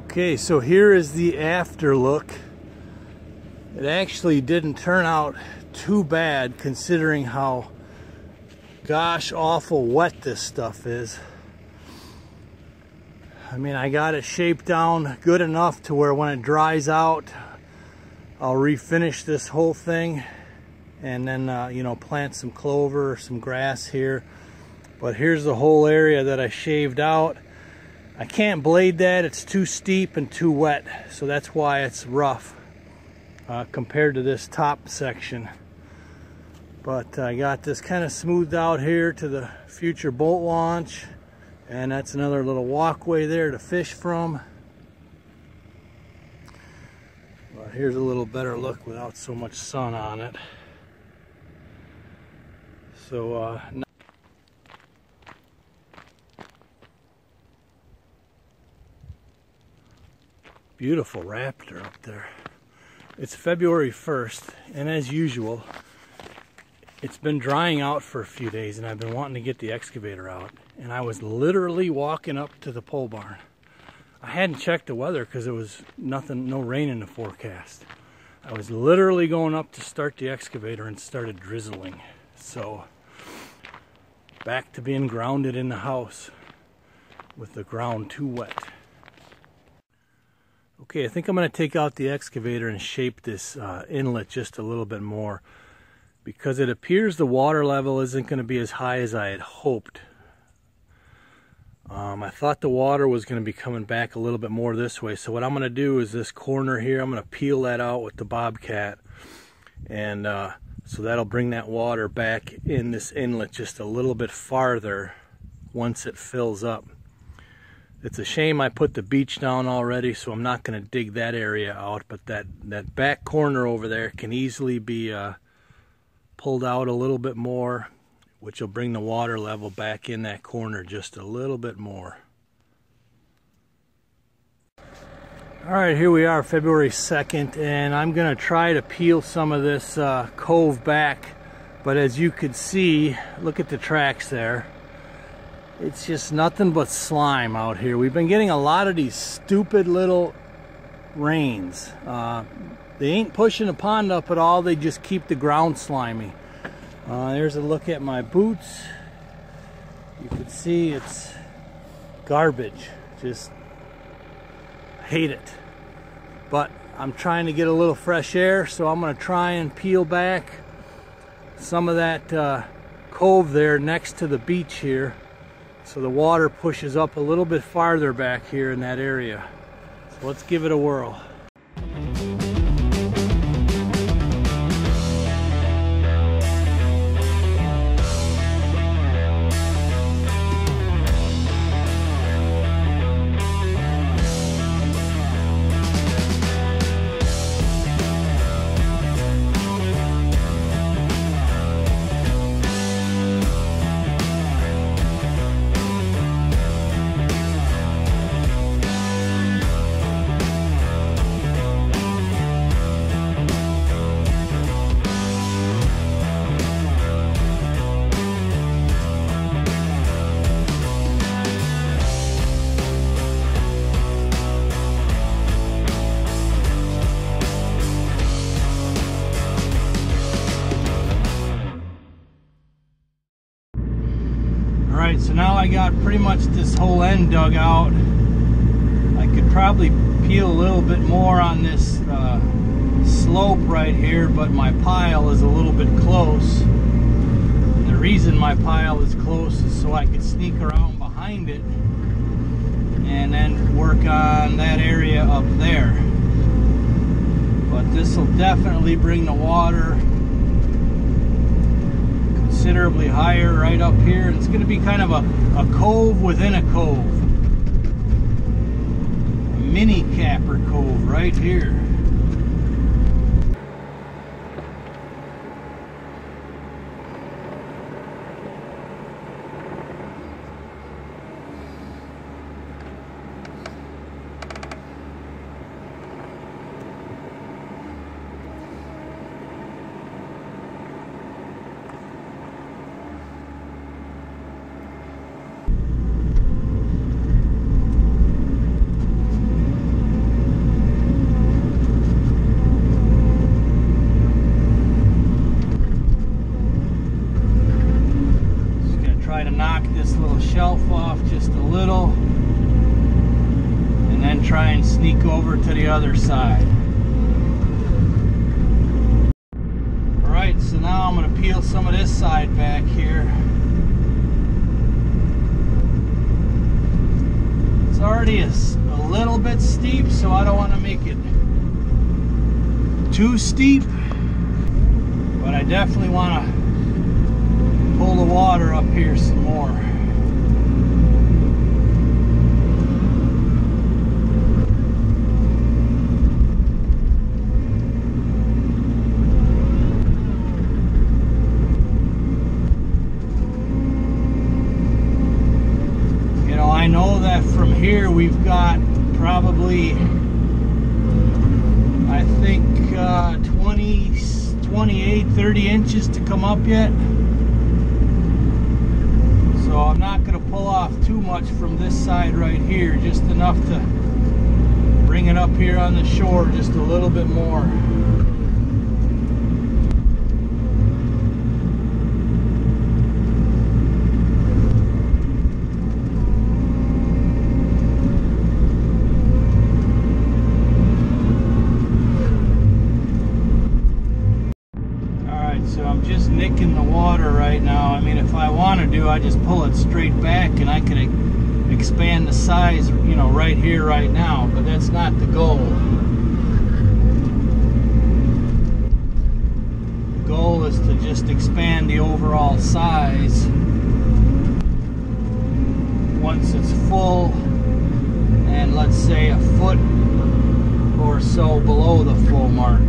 Okay, so here is the after look. It actually didn't turn out too bad considering how gosh awful wet this stuff is. I mean, I got it shaped down good enough to where when it dries out, I'll refinish this whole thing and then you know, plant some clover or some grass here. But here's the whole area that I shaved out. I can't blade that, it's too steep and too wet, so that's why it's rough compared to this top section. But I got this kind of smoothed out here to the future boat launch, and that's another little walkway there to fish from. But here's a little better look without so much sun on it. So beautiful raptor up there. It's February 1st, and as usual, it's been drying out for a few days, and I've been wanting to get the excavator out. And I was literally walking up to the pole barn. I hadn't checked the weather because there was nothing, no rain in the forecast. I was literally going up to start the excavator and started drizzling. So, back to being grounded in the house with the ground too wet. Okay, I think I'm going to take out the excavator and shape this inlet just a little bit more, because it appears the water level isn't going to be as high as I had hoped. I thought the water was going to be coming back a little bit more this way, so what I'm going to do is this corner here, I'm going to peel that out with the Bobcat, and so that'll bring that water back in this inlet just a little bit farther once it fills up. It's a shame I put the beach down already, so I'm not going to dig that area out, but that back corner over there can easily be pulled out a little bit more, which will bring the water level back in that corner just a little bit more. Alright, here we are, February 2nd, and I'm going to try to peel some of this cove back, but as you can see, look at the tracks there. It's just nothing but slime out here. We've been getting a lot of these stupid little rains. They ain't pushing the pond up at all, they just keep the ground slimy. There's a look at my boots. You can see it's garbage. Just hate it. But I'm trying to get a little fresh air, so I'm going to try and peel back some of that cove there next to the beach here, so the water pushes up a little bit farther back here in that area. So let's give it a whirl. Alright, so now I got pretty much this whole end dug out. I could probably peel a little bit more on this slope right here, but my pile is a little bit close. And the reason my pile is close is so I could sneak around behind it and then work on that area up there. But this will definitely bring the water considerably higher right up here. It's going to be kind of a cove within a cove. A mini Kapper cove right here. try and sneak over to the other side. Alright, so now I'm going to peel some of this side back here. It's already a little bit steep, so I don't want to make it too steep, but I definitely want to pull the water up here some more. I know that from here we've got probably, I think 20, 28, 30 inches to come up yet. So I'm not going to pull off too much from this side right here, just enough to bring it up here on the shore just a little bit more. So I'm just nicking the water right now. I mean, if I want to do, I just pull it straight back and I could expand the size, you know, right here, right now, but that's not the goal. The goal is to just expand the overall size once it's full and let's say a foot or so below the full mark.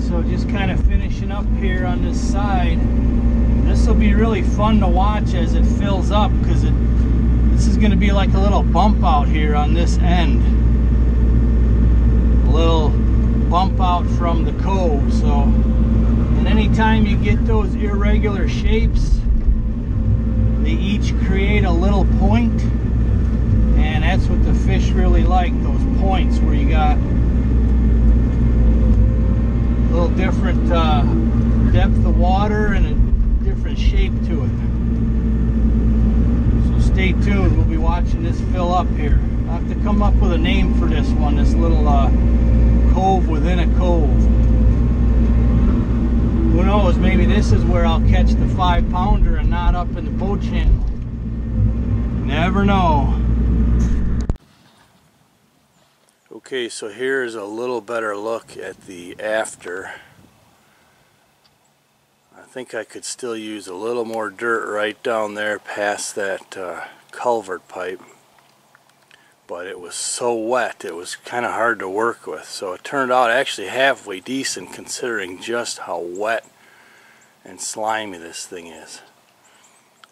So just kind of finishing up here on this side. This will be really fun to watch as it fills up, because this is going to be like a little bump out here on this end. A little bump out from the cove. So, and anytime you get those irregular shapes, they each create a little point, and that's what the fish really like, those points where you got a little different depth of water and a different shape to it. So stay tuned, we'll be watching this fill up here. I'll have to come up with a name for this one, this little cove within a cove. Who knows, maybe this is where I'll catch the 5-pounder and not up in the boat channel. Never know. Okay, so here's a little better look at the after. I think I could still use a little more dirt right down there past that culvert pipe, but it was so wet it was kind of hard to work with. So it turned out actually halfway decent considering just how wet and slimy this thing is.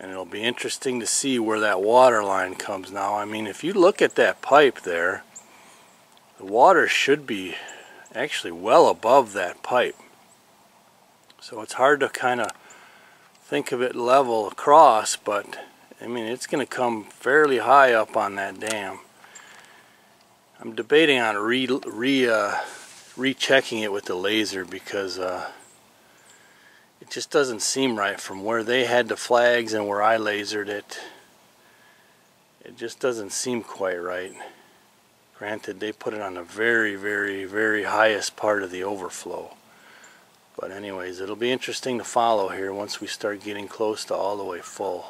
And it'll be interesting to see where that water line comes now. I mean, if you look at that pipe there, the water should be actually well above that pipe. So it's hard to kind of think of it level across, but I mean, it's going to come fairly high up on that dam. I'm debating on rechecking it with the laser, because it just doesn't seem right from where they had the flags and where I lasered it. It It just doesn't seem quite right. Granted, they put it on the very, very, very highest part of the overflow. But anyways, it'll be interesting to follow here once we start getting close to all the way full.